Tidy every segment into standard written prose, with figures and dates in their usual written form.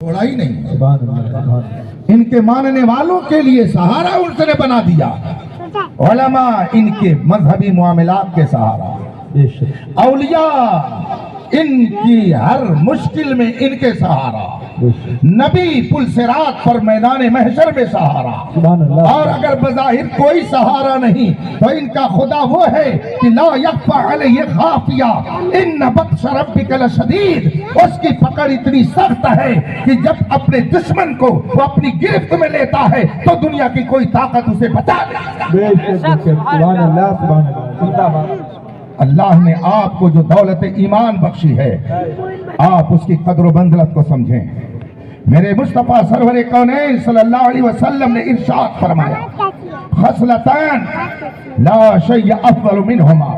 छोड़ा ही नहीं। इनके मानने वालों के लिए सहारा उसने बना दिया। उलमा इनके मजहबी मामलात के सहारा, औलिया इनकी हर मुश्किल में इनके सहारा, नबी पुल सिरात पर मैदान महशर में सहारा। और अगर बज़ाहिर कोई सहारा नहीं तो इनका खुदा वो है कि ला यख्फा अलैहि खाफिया इन्न बत्श रब्बिका लशदीद। उसकी पकड़ इतनी सख्त है कि जब अपने दुश्मन को वो अपनी गिरफ्त में लेता है तो दुनिया की कोई ताकत उसे बचा नहीं। अल्लाह ने आपको जो दौलत ईमान बख्शी है, आप उसकी कद्र मंज़िलत को समझें। मेरे मुस्तफा सरवर कौनैन सल्लल्लाहु अलैहि वसल्लम ने इरशाद फरमाया, खसलतान ला शय अफज़ल मिनहुमा।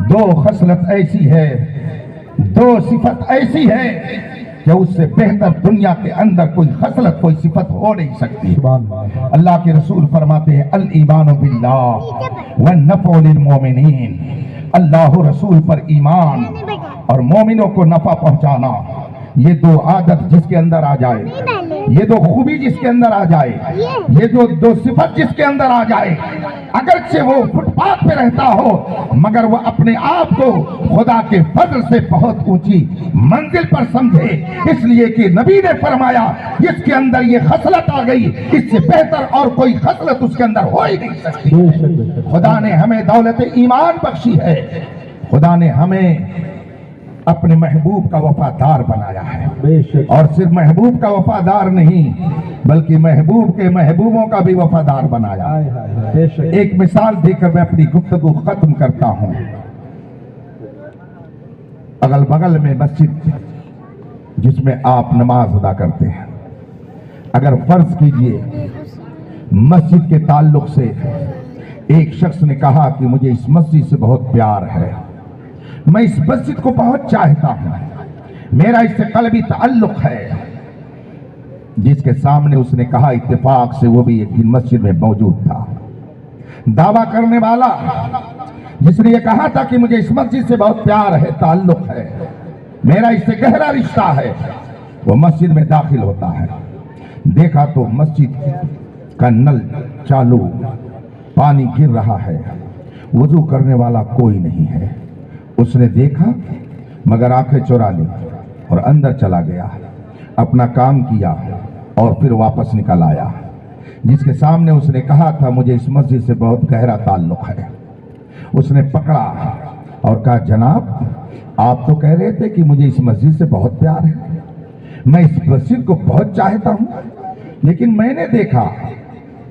दो खसलत ऐसी है, दो सिफत ऐसी है कि उससे बेहतर दुनिया के अंदर कोई खसलत, कोई सिफत हो नहीं सकती। अल्लाह के रसूल फरमाते हैं, अल ईमानु बिल्लाह व नफ़उ लिल मोमिनीन। अल्लाह रसूल पर ईमान और मोमिनों को नफा पहुंचाना, ये दो आदत जिसके अंदर आ जाए, ये दो खूबी जिसके अंदर आ जाए, ये दो सिफत जिसके अंदर आ जाए, अगरचे वो फुटपाथ पे रहता हो मगर वो अपने आप को खुदा के फजल से बहुत ऊंची मंजिल पर समझे। इसलिए कि नबी ने फरमाया, जिसके अंदर ये खसलत आ गई इससे बेहतर और कोई खसलत उसके अंदर हो ही नहीं सकती। खुदा ने हमें दौलत ईमान बख्शी है, खुदा ने हमें अपने महबूब का वफादार बनाया है। और सिर्फ महबूब का वफादार नहीं बल्कि महबूब के महबूबों का भी वफादार बनाया है। एक मिसाल देकर मैं अपनी गुफ्तगू खत्म करता हूं। अगल बगल में मस्जिद जिसमें आप नमाज अदा करते हैं, अगर फर्ज कीजिए मस्जिद के ताल्लुक से एक शख्स ने कहा कि मुझे इस मस्जिद से बहुत प्यार है, मैं इस मस्जिद को बहुत चाहता हूं, मेरा इससे कल्बी ताल्लुक है। जिसके सामने उसने कहा, इत्तेफाक से वो भी एक दिन मस्जिद में मौजूद था। दावा करने वाला जिसने ये कहा था कि मुझे इस मस्जिद से बहुत प्यार है, ताल्लुक है, मेरा इससे गहरा रिश्ता है, वो मस्जिद में दाखिल होता है। देखा तो मस्जिद का नल चालू, पानी गिर रहा है, वुजू करने वाला कोई नहीं है। उसने देखा मगर आंखें चुरा ली और अंदर चला गया, अपना काम किया और फिर वापस निकल आया। जिसके सामने उसने कहा था मुझे इस मस्जिद से बहुत गहरा ताल्लुक है, उसने पकड़ा और कहा, जनाब आप तो कह रहे थे कि मुझे इस मस्जिद से बहुत प्यार है, मैं इस मस्जिद को बहुत चाहता हूं, लेकिन मैंने देखा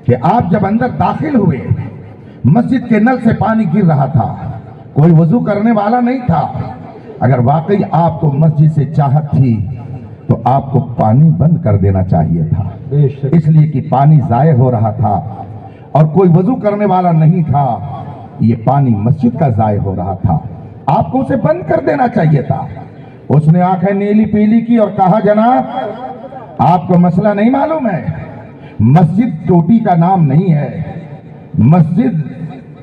कि आप जब अंदर दाखिल हुए मस्जिद के नल से पानी गिर रहा था, कोई वजू करने वाला नहीं था। अगर वाकई आपको मस्जिद से चाहत थी तो आपको पानी बंद कर देना चाहिए था, इसलिए कि पानी जाये हो रहा था और कोई वजू करने वाला नहीं था, ये पानी मस्जिद का जाये हो रहा था, आपको उसे बंद कर देना चाहिए था। उसने आंखें नीली पीली की और कहा, जनाब आपको मसला नहीं मालूम है, मस्जिद टोटी का नाम नहीं है, मस्जिद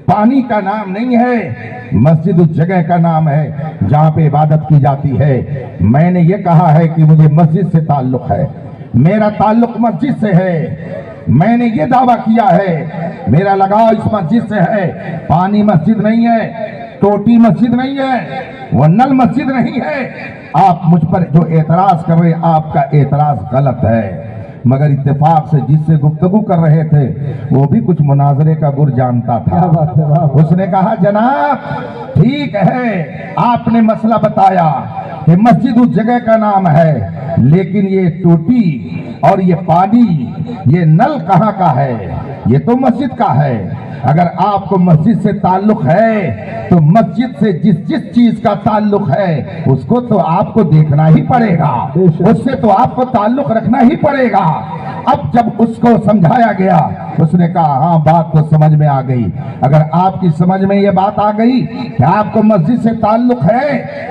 पानी का नाम नहीं है, मस्जिद उस जगह का नाम है जहां पे इबादत की जाती है। मैंने ये कहा है कि मुझे मस्जिद से ताल्लुक है, मेरा ताल्लुक मस्जिद से है, मैंने ये दावा किया है, मेरा लगाव इस मस्जिद से है। पानी मस्जिद नहीं है, टोटी मस्जिद नहीं है, वो नल मस्जिद नहीं है। आप मुझ पर जो एतराज कर रहे हैं आपका एतराज गलत है, मगर इत्तेफाक से जिससे गुफ्तगू कर रहे थे वो भी कुछ मुनाजरे का गुर जानता था। उसने कहा, जनाब ठीक है, आपने मसला बताया कि मस्जिद उस जगह का नाम है, लेकिन ये टूटी और ये पानी, ये नल कहाँ का है? ये तो मस्जिद का है। अगर आपको मस्जिद से ताल्लुक है तो मस्जिद से जिस चीज का ताल्लुक है उसको तो आपको देखना ही पड़ेगा, उससे तो आपको ताल्लुक रखना ही पड़ेगा। अब जब उसको समझाया गया اس نے کہا ہاں بات تو سمجھ میں آ گئی. اگر آپ کی سمجھ میں یہ بات آ گئی کہ آپ کو مسجد سے تعلق ہے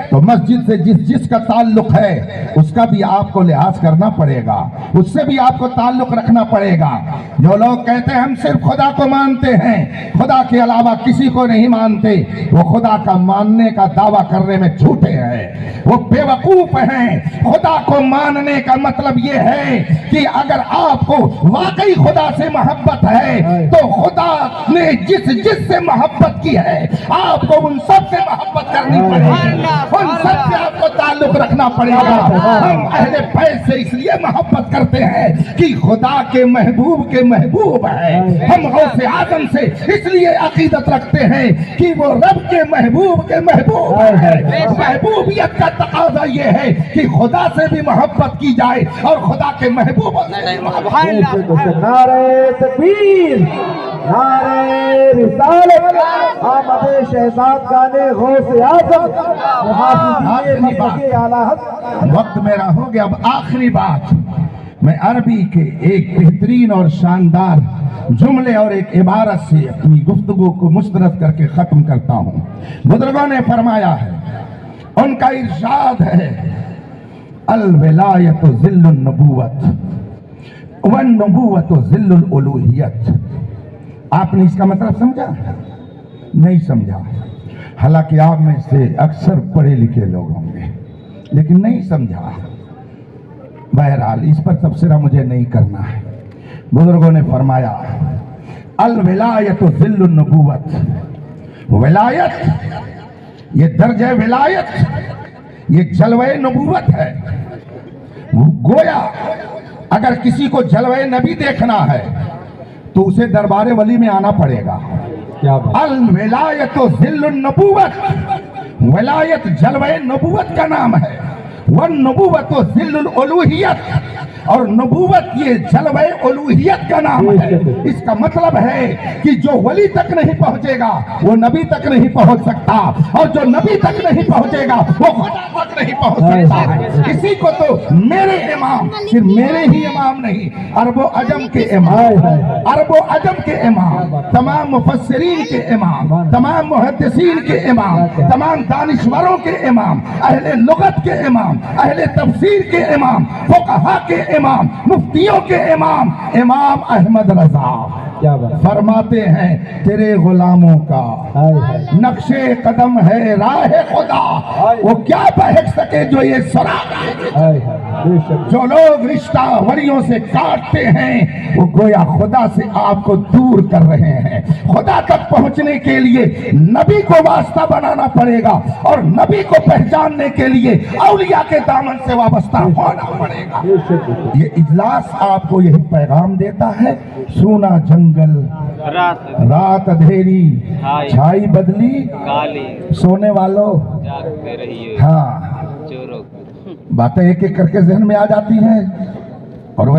تو مسجد سے جس کا تعلق ہے اس کا بھی آپ کو لحاظ کرنا پڑے گا, اس سے بھی آپ کو تعلق رکھنا پڑے گا. جو لوگ کہتے ہیں ہم صرف خدا کو مانتے ہیں, خدا کے علاوہ کسی کو نہیں مانتے, وہ خدا کا ماننے کا دعویٰ کرنے میں جھوٹے ہیں, وہ بے وقوف ہیں. خدا کو ماننے کا مطلب یہ ہے کہ اگر آپ کو واقعی خدا سے محبت ہے تو خدا نے جس سے محبت کی ہے آپ کو ان سب سے محبت کرنی پڑے گی, ان سب سے آپ کو تعلق رکھنا پڑے گا. ہم اہل بیت سے اس لیے محبت کرتے ہیں کہ خدا کے محبوب ہے. ہم غوث اعظم سے اس لیے عقیدت رکھتے ہیں کہ وہ رب کے محبوب ہے. محبوبیت کا تقاضا یہ ہے کہ خدا سے بھی محبت کی جائے اور خدا کے محبوب نعرہ تکبیر, نعرہ رسالت, آمد شہزاد گانے غوث اعظم محافظین مسجد اعلیٰ حضرت. وقت میرا ہو گیا. اب آخری بات, میں عربی کے ایک بہترین اور شاندار جملے اور ایک عبارت سے اپنی گفتگو کو مسترد کر کے ختم کرتا ہوں. بزرگوں نے فرمایا ہے, ان کا ارشاد ہے, الولایت ظل النبوت والنبوت ظل الالوہیت. آپ نے اس کا مطلب سمجھا؟ نہیں سمجھا. حالانکہ آپ میں سے اکثر پڑھے لکھے لوگ ہوں گے لیکن نہیں سمجھا. بہرحال اس پر تبصرہ مجھے نہیں کرنا ہے. بزرگوں نے فرمایا الولایت ظل النبوت, ولایت یہ درجہ ولایت, یہ جلوہ نبوت ہے. گویا اگر کسی کو جلوہ نبی دیکھنا ہے تو اسے دربار ولی میں آنا پڑے گا. الولایت ظل النبوت, ولایت جلوہ نبوت کا نام ہے. والنبوت ظل الالوہیت, اور نبوت یہ جلوہ الوہیت کا نام ہے. اس کا مطلب ہے کہ جو ولی تک نہیں پہنچے گا وہ نبی تک نہیں پہنچ سکتا, اور جو نبی تک نہیں پہنچے گا وہ خدا تک نہیں پہنچ سکتا ہے. اسی کو تو میرے امام, صرف میرے ہی امام نہیں, عرب و عجم کے امام, عرب و عجم کے امام, تمام مفسرین کے امام, تمام محدثین کے امام, تمام دانشوروں کے امام, اہل لغت کے امام, اہل تفسیر کے امام, فقہا کے امام, مفتیوں کے امام, امام احمد رضا فرماتے ہیں تیرے غلاموں کا نقش قدم ہے راہ خدا, وہ کیا بہک سکے جو یہ سرا. جو لوگ رشتہ ولیوں سے کاٹتے ہیں وہ گویا خدا سے آپ کو دور کر رہے ہیں. خدا تک پہنچنے کے لیے نبی کو واسطہ بنانا پڑے گا, اور نبی کو پہچاننے کے لیے اولیاء کے دامن سے وابستہ ہونا پڑے گا. یہ اجلاس آپ کو یہی پیغام دیتا ہے. سونا جنگل رات اندھیری چھائی بدلی سونے والوں جاگتے رہیے ہاں چوروں. باتیں ایک ایک کر کے ذہن میں آ جاتی ہیں اور وہ